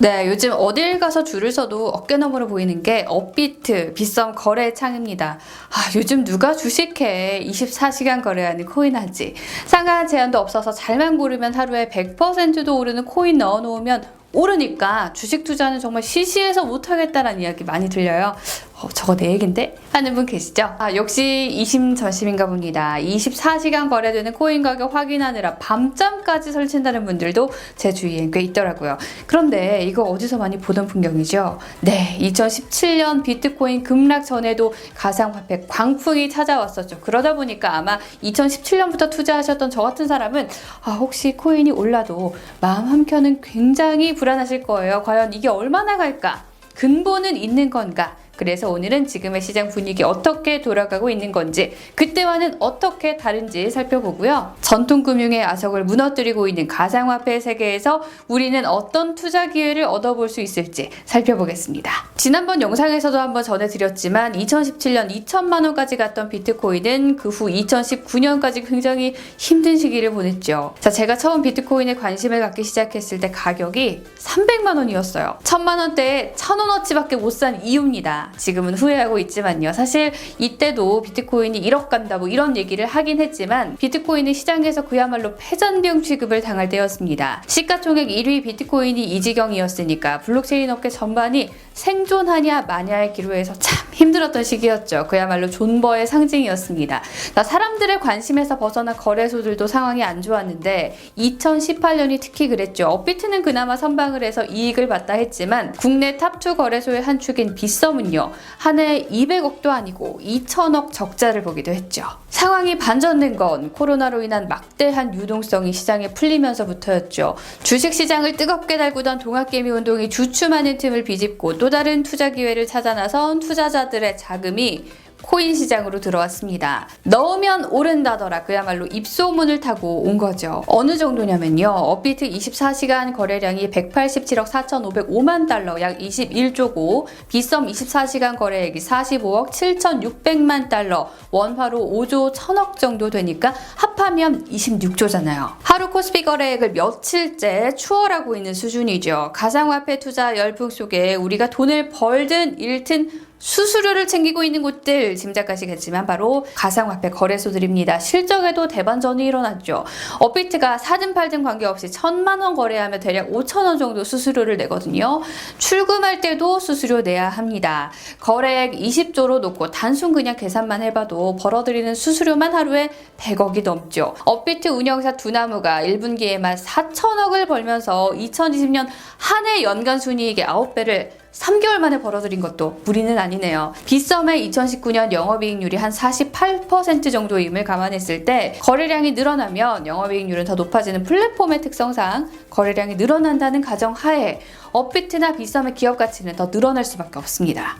네, 요즘 어딜 가서 줄을 서도 어깨너머로 보이는 게 업비트 빗썸 거래 창입니다. 요즘 누가 주식해 24시간 거래하는 코인하지. 상한 제한도 없어서 잘만 고르면 하루에 100%도 오르는 코인 넣어놓으면 오르니까 주식 투자는 정말 시시해서 못하겠다라는 이야기 많이 들려요. 저거 내 얘긴데? 하는 분 계시죠? 역시 이심전심인가 봅니다. 24시간 거래되는 코인 가격 확인하느라 밤잠까지 설친다는 분들도 제 주위엔 꽤 있더라고요. 그런데 이거 어디서 많이 보던 풍경이죠? 네, 2017년 비트코인 급락 전에도 가상화폐 광풍이 찾아왔었죠. 그러다 보니까 아마 2017년부터 투자하셨던 저 같은 사람은 혹시 코인이 올라도 마음 한켠은 굉장히 불안하실 거예요. 과연 이게 얼마나 갈까? 근본은 있는 건가? 그래서 오늘은 지금의 시장 분위기 어떻게 돌아가고 있는 건지, 그때와는 어떻게 다른지 살펴보고요. 전통금융의 아석을 무너뜨리고 있는 가상화폐 세계에서 우리는 어떤 투자 기회를 얻어볼 수 있을지 살펴보겠습니다. 지난번 영상에서도 한번 전해드렸지만 2017년 2천만 원까지 갔던 비트코인은 그 후 2019년까지 굉장히 힘든 시기를 보냈죠. 제가 처음 비트코인에 관심을 갖기 시작했을 때 가격이 300만 원이었어요. 1000만 원대에 1000원어치밖에 못 산 이유입니다. 지금은 후회하고 있지만요. 사실 이때도 비트코인이 1억 간다 이런 얘기를 하긴 했지만 비트코인은 시장에서 그야말로 패잔병 취급을 당할 때였습니다. 시가총액 1위 비트코인이 이 지경이었으니까 블록체인 업계 전반이 생존하냐 마냐의 기로에서 참 힘들었던 시기였죠. 그야말로 존버의 상징이었습니다. 사람들의 관심에서 벗어난 거래소들도 상황이 안 좋았는데 2018년이 특히 그랬죠. 업비트는 그나마 선방을 해서 이익을 봤다 했지만 국내 탑2 거래소의 한 축인 빗썸은요, 한 해에 200억도 아니고 2천억 적자를 보기도 했죠. 상황이 반전된 건 코로나로 인한 막대한 유동성이 시장에 풀리면서부터였죠. 주식시장을 뜨겁게 달구던 동학개미 운동이 주춤하는 틈을 비집고 또 다른 투자 기회를 찾아 나선 투자자들의 자금이 코인 시장으로 들어왔습니다. 넣으면 오른다더라, 그야말로 입소문을 타고 온 거죠. 어느 정도냐면요, 업비트 24시간 거래량이 187억 4,505만 달러, 약 21조고 빗썸 24시간 거래액이 45억 7,600만 달러, 원화로 5조 1,000억 정도 되니까 합하면 26조잖아요. 하루 코스피 거래액을 며칠째 추월하고 있는 수준이죠. 가상화폐 투자 열풍 속에 우리가 돈을 벌든 잃든 수수료를 챙기고 있는 곳들 짐작하시겠지만 바로 가상화폐 거래소들입니다. 실적에도 대반전이 일어났죠. 업비트가 사든 팔든 관계없이 1,000만 원 거래하면 대략 5,000원 정도 수수료를 내거든요. 출금할 때도 수수료 내야 합니다. 거래액 20조로 놓고 단순 그냥 계산만 해봐도 벌어들이는 수수료만 하루에 100억이 넘죠. 업비트 운영사 두나무가 1분기에만 4천억을 벌면서 2020년 한 해 연간 순이익의 9배를 3개월 만에 벌어들인 것도 무리는 아니네요. 빗썸의 2019년 영업이익률이 한 48% 정도임을 감안했을 때 거래량이 늘어나면 영업이익률은 더 높아지는 플랫폼의 특성상 거래량이 늘어난다는 가정하에 업비트나 빗썸의 기업 가치는 더 늘어날 수밖에 없습니다.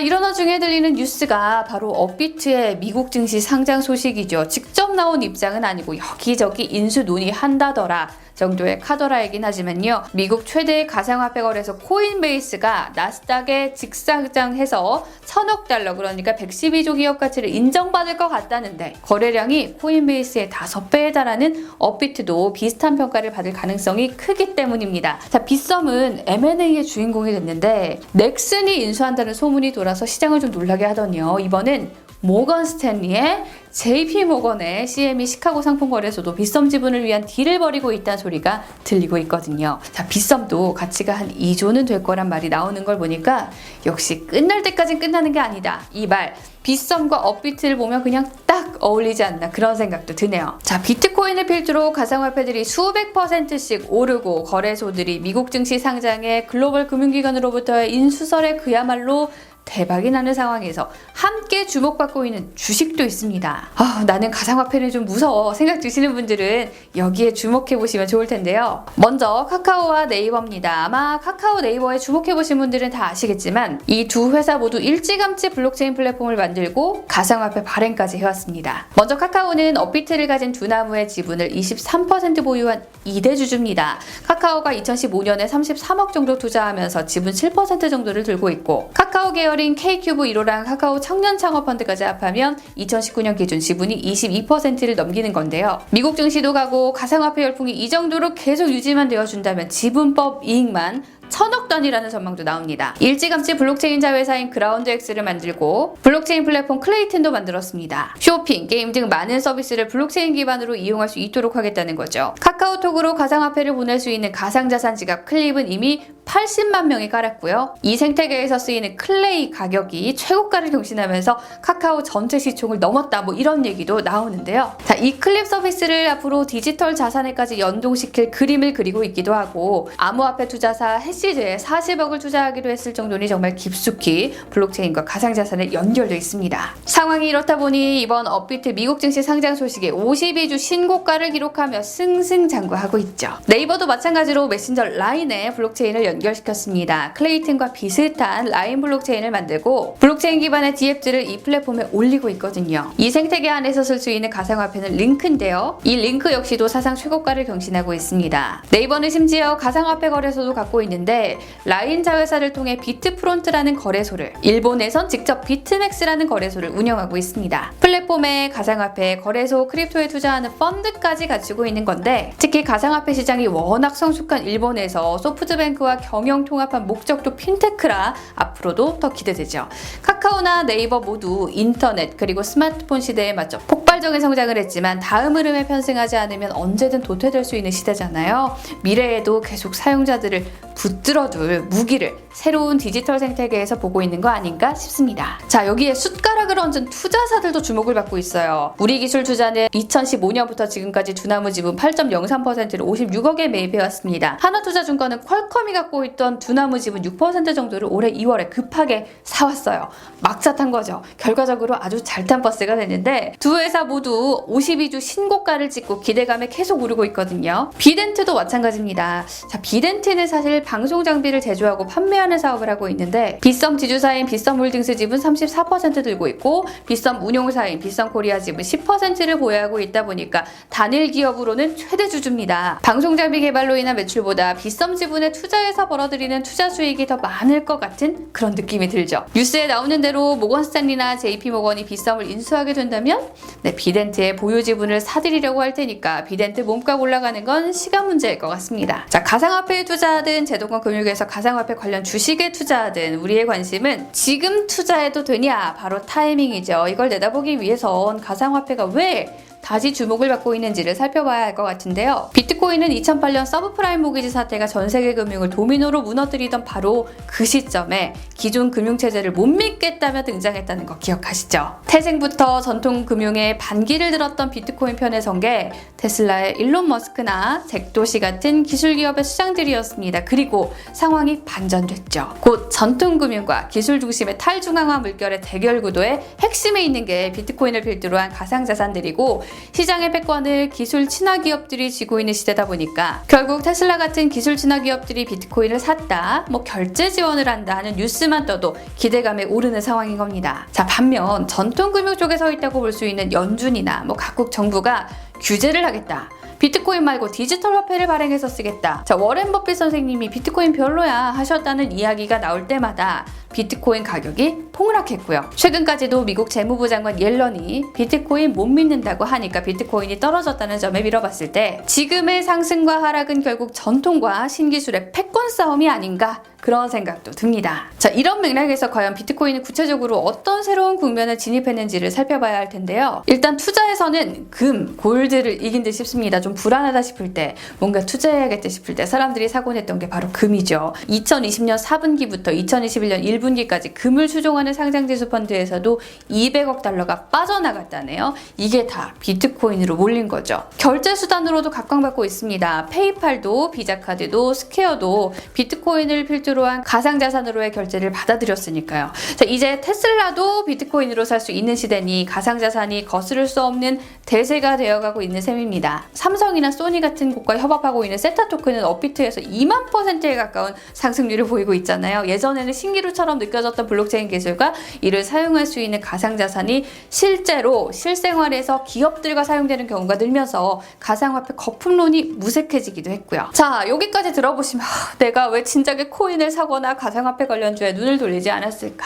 이런 와중에 들리는 뉴스가 바로 업비트의 미국 증시 상장 소식이죠. 직접 나온 입장은 아니고 여기저기 인수 논의한다더라 정도의 카더라이긴 하지만요, 미국 최대의 가상화폐 거래소 코인베이스가 나스닥에 직상장해서 1,000억 달러, 그러니까 112조 기업 가치를 인정받을 것 같다는데 거래량이 코인베이스의 5배에 달하는 업비트도 비슷한 평가를 받을 가능성이 크기 때문입니다. 빗썸은 M&A의 주인공이 됐는데 넥슨이 인수한다는 소문이 돌아서 시장을 좀 놀라게 하더니요, 이번엔 모건 스탠리의 JP모건의 CME 시카고 상품거래소도 빗썸 지분을 위한 딜을 벌이고 있다는 소리가 들리고 있거든요. 빗썸도 가치가 한 2조는 될 거란 말이 나오는 걸 보니까 역시 끝날 때까진 끝나는 게 아니다, 이 말, 빗썸과 업비트를 보면 그냥 딱 어울리지 않나 그런 생각도 드네요. 비트코인을 필두로 가상화폐들이 수백 %씩 오르고 거래소들이 미국 증시 상장에 글로벌 금융기관으로부터의 인수설에 그야말로 대박이 나는 상황에서 함께 주목받고 있는 주식도 있습니다. 나는 가상화폐는 좀 무서워 생각 드시는 분들은 여기에 주목해보시면 좋을 텐데요. 먼저 카카오와 네이버입니다. 아마 카카오, 네이버에 주목해보신 분들은 다 아시겠지만 이 두 회사 모두 일찌감치 블록체인 플랫폼을 만들고 가상화폐 발행까지 해왔습니다. 먼저 카카오는 업비트를 가진 두나무의 지분을 23% 보유한 2대 주주입니다. 카카오가 2015년에 33억 정도 투자하면서 지분 7% 정도를 들고 있고, 카카오 계열인 K큐브 1호랑 카카오 청년 창업 펀드까지 합하면 2019년 기준 지분이 22%를 넘기는 건데요. 미국 증시도 가고 가상화폐 열풍이 이 정도로 계속 유지만 되어준다면 지분법 이익만 1000억 단위라는 전망도 나옵니다. 일찌감치 블록체인 자회사인 그라운드X를 만들고 블록체인 플랫폼 클레이튼도 만들었습니다. 쇼핑, 게임 등 많은 서비스를 블록체인 기반으로 이용할 수 있도록 하겠다는 거죠. 카카오톡으로 가상화폐를 보낼 수 있는 가상자산 지갑 클립은 이미 80만 명이 깔았고요. 이 생태계에서 쓰이는 클레이 가격이 최고가를 경신하면서 카카오 전체 시총을 넘었다, 뭐 이런 얘기도 나오는데요. 자, 이 클립 서비스를 앞으로 디지털 자산에까지 연동시킬 그림을 그리고 있기도 하고, 암호화폐 투자사 해시드에 40억을 투자하기로 했을 정도니 정말 깊숙이 블록체인과 가상자산에 연결되어 있습니다. 상황이 이렇다 보니 이번 업비트 미국 증시 상장 소식에 52주 신고가를 기록하며 승승장구하고 있죠. 네이버도 마찬가지로 메신저 라인에 블록체인을 연결시켰습니다. 클레이튼과 비슷한 라인 블록체인을 만들고 블록체인 기반의 디앱들을 이 플랫폼에 올리고 있거든요. 이 생태계 안에서 쓸 수 있는 가상화폐는 링크인데요. 이 링크 역시도 사상 최고가를 경신하고 있습니다. 네이버는 심지어 가상화폐 거래소도 갖고 있는데 라인 자회사를 통해 비트프론트라는 거래소를, 일본에선 직접 비트맥스라는 거래소를 운영하고 있습니다. 플랫폼에 가상화폐, 거래소, 크립토에 투자하는 펀드까지 갖추고 있는 건데, 특히 가상화폐 시장이 워낙 성숙한 일본에서 소프트뱅크와 경영 통합한 목적도 핀테크라 앞으로도 더 기대되죠. 카카오나 네이버 모두 인터넷 그리고 스마트폰 시대에 맞춰 폭발적인 성장을 했지만 다음 흐름에 편승하지 않으면 언제든 도태될 수 있는 시대잖아요. 미래에도 계속 사용자들을 붙들어둘 무기를 새로운 디지털 생태계에서 보고 있는 거 아닌가 싶습니다. 자, 여기에 숟가락을 얹은 투자사들도 주목을 받고 있어요. 우리기술 투자는 2015년부터 지금까지 두나무 지분 8.03%를 56억에 매입해왔습니다. 하나투자증권은 퀄컴이 갖고 있던 두나무 지분 6% 정도를 올해 2월에 급하게 사왔어요. 막차 탄 거죠. 결과적으로 아주 잘 탄 버스가 됐는데, 두 회사 모두 52주 신고가를 찍고 기대감에 계속 오르고 있거든요. 비덴트도 마찬가지입니다. 자, 비덴트는 사실 방송 장비를 제조하고 판매하는 사업을 하고 있는데, 빗썸 지주사인 빗썸홀딩스 지분 34% 들고 있고 빗썸 운용사인 빗썸코리아 지분 10%를 보유하고 있다 보니까 단일 기업으로는 최대 주주입니다. 방송 장비 개발로 인한 매출보다 빗썸 지분에 투자해서 벌어들이는 투자 수익이 더 많을 것 같은 그런 느낌이 들죠. 뉴스에 나오는 대로 모건스탠리나 JP모건이 빗썸을 인수하게 된다면 비덴트의 보유 지분을 사들이려고 할 테니까 비덴트 몸값 올라가는 건 시간 문제일 것 같습니다. 자, 가상화폐에 투자하든 제도권 금융에서 가상화폐 관련 주식에 투자하든 우리의 관심은 지금 투자해도 되냐, 바로 타이밍이죠. 이걸 내다보기 위해선 가상화폐가 왜 다시 주목을 받고 있는지를 살펴봐야 할 것 같은데요. 비트코인은 2008년 서브프라임 모기지 사태가 전 세계 금융을 도미노로 무너뜨리던 바로 그 시점에 기존 금융체제를 못 믿겠다며 등장했다는 거 기억하시죠? 태생부터 전통 금융에 반기를 들었던 비트코인 편에 선 게 테슬라의 일론 머스크나 잭도시 같은 기술 기업의 수장들이었습니다. 그리고 상황이 반전됐죠. 곧 전통 금융과 기술 중심의 탈중앙화 물결의 대결 구도의 핵심에 있는 게 비트코인을 필두로 한 가상자산들이고, 시장의 패권을 기술 친화 기업들이 쥐고 있는 시대다 보니까 결국 테슬라 같은 기술 친화 기업들이 비트코인을 샀다, 결제 지원을 한다 하는 뉴스만 떠도 기대감에 오르는 상황인 겁니다. 자, 반면 전통금융 쪽에 서 있다고 볼 수 있는 연준이나 각국 정부가 규제를 하겠다, 비트코인 말고 디지털 화폐를 발행해서 쓰겠다, 자, 워렌 버핏 선생님이 비트코인 별로야 하셨다는 이야기가 나올 때마다 비트코인 가격이 폭락했고요. 최근까지도 미국 재무부 장관 옐런이 비트코인 못 믿는다고 하니까 비트코인이 떨어졌다는 점에 밀어봤을 때 지금의 상승과 하락은 결국 전통과 신기술의 패권 싸움이 아닌가, 그런 생각도 듭니다. 자, 이런 맥락에서 과연 비트코인은 구체적으로 어떤 새로운 국면을 진입했는지를 살펴봐야 할 텐데요. 일단 투자에서는 금, 골드를 이긴 듯 싶습니다. 좀 불안하다 싶을 때, 뭔가 투자해야겠다 싶을 때 사람들이 사곤 했던 게 바로 금이죠. 2020년 4분기부터 2021년 1분기까지 금을 추종하는 상장지수 펀드에서도 200억 달러가 빠져나갔다네요. 이게 다 비트코인으로 몰린 거죠. 결제 수단으로도 각광받고 있습니다. 페이팔도, 비자카드도, 스퀘어도 비트코인을 필두로 한 가상자산으로의 결제를 받아들였으니까요. 자, 이제 테슬라도 비트코인으로 살 수 있는 시대니 가상자산이 거스를 수 없는 대세가 되어가고 있는 셈입니다. 삼성이나 소니 같은 곳과 협업하고 있는 세타 토큰은 업비트에서 2만%에 가까운 상승률을 보이고 있잖아요. 예전에는 신기루처럼 느껴졌던 블록체인 기술과 이를 사용할 수 있는 가상자산이 실제로 실생활에서 기업들과 사용되는 경우가 늘면서 가상화폐 거품론이 무색해지기도 했고요. 자, 여기까지 들어보시면 내가 왜 진작에 코인을 사거나 가상화폐 관련주에 눈을 돌리지 않았을까,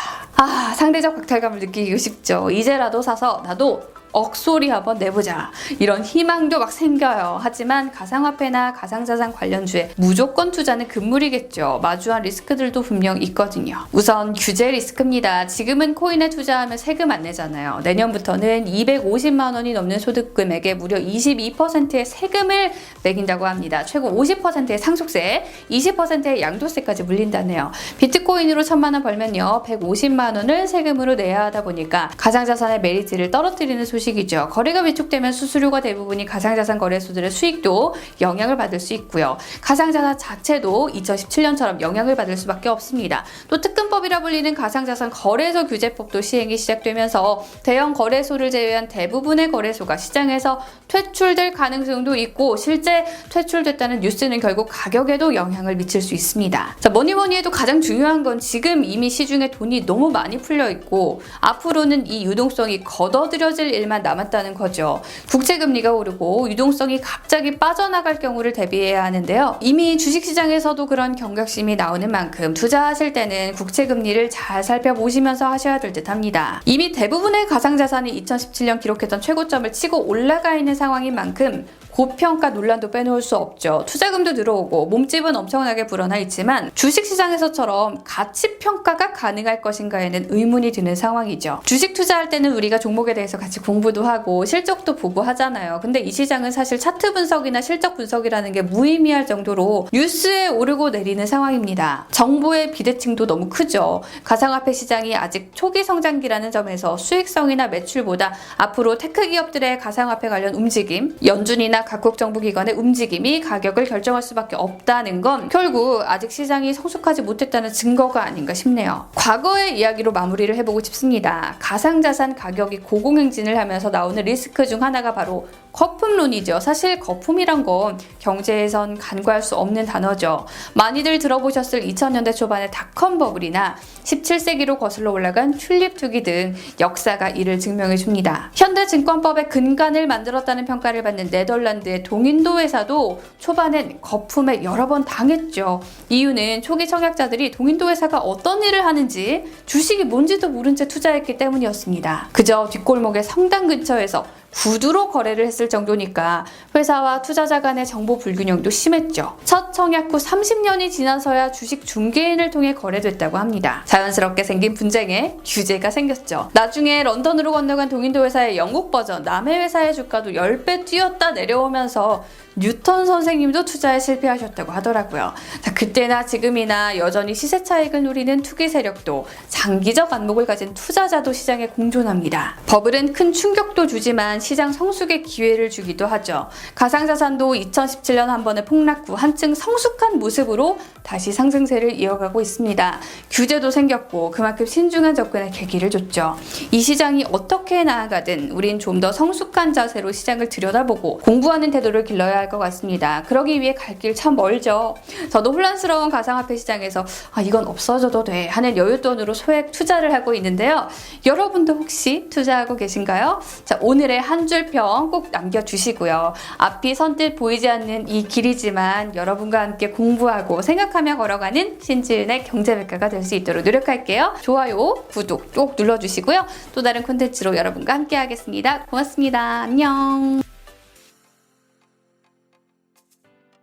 상대적 박탈감을 느끼기 쉽죠. 이제라도 사서 나도 억소리 한번 내보자. 이런 희망도 막 생겨요. 하지만 가상화폐나 가상자산 관련주에 무조건 투자는 금물이겠죠. 마주한 리스크들도 분명 있거든요. 우선 규제 리스크입니다. 지금은 코인에 투자하면 세금 안 내잖아요. 내년부터는 250만 원이 넘는 소득 금액에 무려 22%의 세금을 매긴다고 합니다. 최고 50%의 상속세, 20%의 양도세까지 물린다네요. 비트코인으로 1,000만 원 벌면요, 150만 원을 세금으로 내야 하다 보니까 가상자산의 메리트를 떨어뜨리는 소식이죠. 거래가 위축되면 수수료가 대부분이 가상자산 거래소들의 수익도 영향을 받을 수 있고요. 가상자산 자체도 2017년처럼 영향을 받을 수밖에 없습니다. 또 특근법이라 불리는 가상자산 거래소 규제법도 시행이 시작되면서 대형 거래소를 제외한 대부분의 거래소가 시장에서 퇴출될 가능성도 있고, 실제 퇴출됐다는 뉴스는 결국 가격에도 영향을 미칠 수 있습니다. 자, 뭐니 해도 가장 중요한 건 지금 이미 시중에 돈이 너무 많이 풀려 있고 앞으로는 이 유동성이 걷어들여질 일만 남았다는 거죠. 국채금리가 오르고 유동성이 갑자기 빠져나갈 경우를 대비해야 하는데요. 이미 주식시장에서도 그런 경각심이 나오는 만큼 투자하실 때는 국채금리를 잘 살펴보시면서 하셔야 될 듯 합니다. 이미 대부분의 가상자산이 2017년 기록했던 최고점을 치고 올라가 있는 상황인 만큼 고평가 논란도 빼놓을 수 없죠. 투자금도 들어오고 몸집은 엄청나게 불어나 있지만 주식시장에서처럼 가치평가가 가능할 것인가에는 의문이 드는 상황이죠. 주식 투자할 때는 우리가 종목에 대해서 같이 공부도 하고 실적도 보고 하잖아요. 근데 이 시장은 사실 차트 분석이나 실적 분석이라는 게 무의미할 정도로 뉴스에 오르고 내리는 상황입니다. 정보의 비대칭도 너무 크죠. 가상화폐 시장이 아직 초기 성장기라는 점에서 수익성이나 매출보다 앞으로 테크 기업들의 가상화폐 관련 움직임, 연준이나 각국 정부기관의 움직임이 가격을 결정할 수밖에 없다는 건 결국 아직 시장이 성숙하지 못했다는 증거가 아닌가 싶네요. 과거의 이야기로 마무리를 해보고 싶습니다. 가상자산 가격이 고공행진을 하면서 나오는 리스크 중 하나가 바로 거품론이죠. 사실 거품이란 건 경제에선 간과할 수 없는 단어죠. 많이들 들어보셨을 2000년대 초반의 닷컴 버블이나 17세기로 거슬러 올라간 튤립 투기 등 역사가 이를 증명해 줍니다. 현대증권법의 근간을 만들었다는 평가를 받는 네덜란드의 동인도 회사도 초반엔 거품에 여러 번 당했죠. 이유는 초기 청약자들이 동인도 회사가 어떤 일을 하는지, 주식이 뭔지도 모른 채 투자했기 때문이었습니다. 그저 뒷골목의 성당 근처에서 구두로 거래를 했을 정도니까 회사와 투자자 간의 정보 불균형도 심했죠. 첫 청약 후 30년이 지나서야 주식 중개인을 통해 거래됐다고 합니다. 자연스럽게 생긴 분쟁에 규제가 생겼죠. 나중에 런던으로 건너간 동인도 회사의 영국 버전 남해 회사의 주가도 10배 뛰었다 내려오면서 뉴턴 선생님도 투자에 실패하셨다고 하더라고요. 자, 그때나 지금이나 여전히 시세 차익을 노리는 투기 세력도, 장기적 안목을 가진 투자자도 시장에 공존합니다. 버블은 큰 충격도 주지만 시장 성숙의 기회를 주기도 하죠. 가상자산도 2017년 한 번의 폭락 후 한층 성숙한 모습으로 다시 상승세를 이어가고 있습니다. 규제도 생겼고 그만큼 신중한 접근의 계기를 줬죠. 이 시장이 어떻게 나아가든 우린 좀 더 성숙한 자세로 시장을 들여다보고 공부하는 태도를 길러야 할 것 같습니다. 그러기 위해 갈 길 참 멀죠. 저도 혼란스러운 가상화폐 시장에서 이건 없어져도 돼 하는 여윳돈으로 소액 투자를 하고 있는데요. 여러분도 혹시 투자하고 계신가요? 자, 오늘의 한 줄 평 꼭 남겨주시고요. 앞이 선뜻 보이지 않는 이 길이지만 여러분과 함께 공부하고 생각하며 걸어가는 신지은의 경제백과가 될 수 있도록 노력할게요. 좋아요, 구독 꼭 눌러주시고요. 또 다른 콘텐츠로 여러분과 함께 하겠습니다. 고맙습니다. 안녕.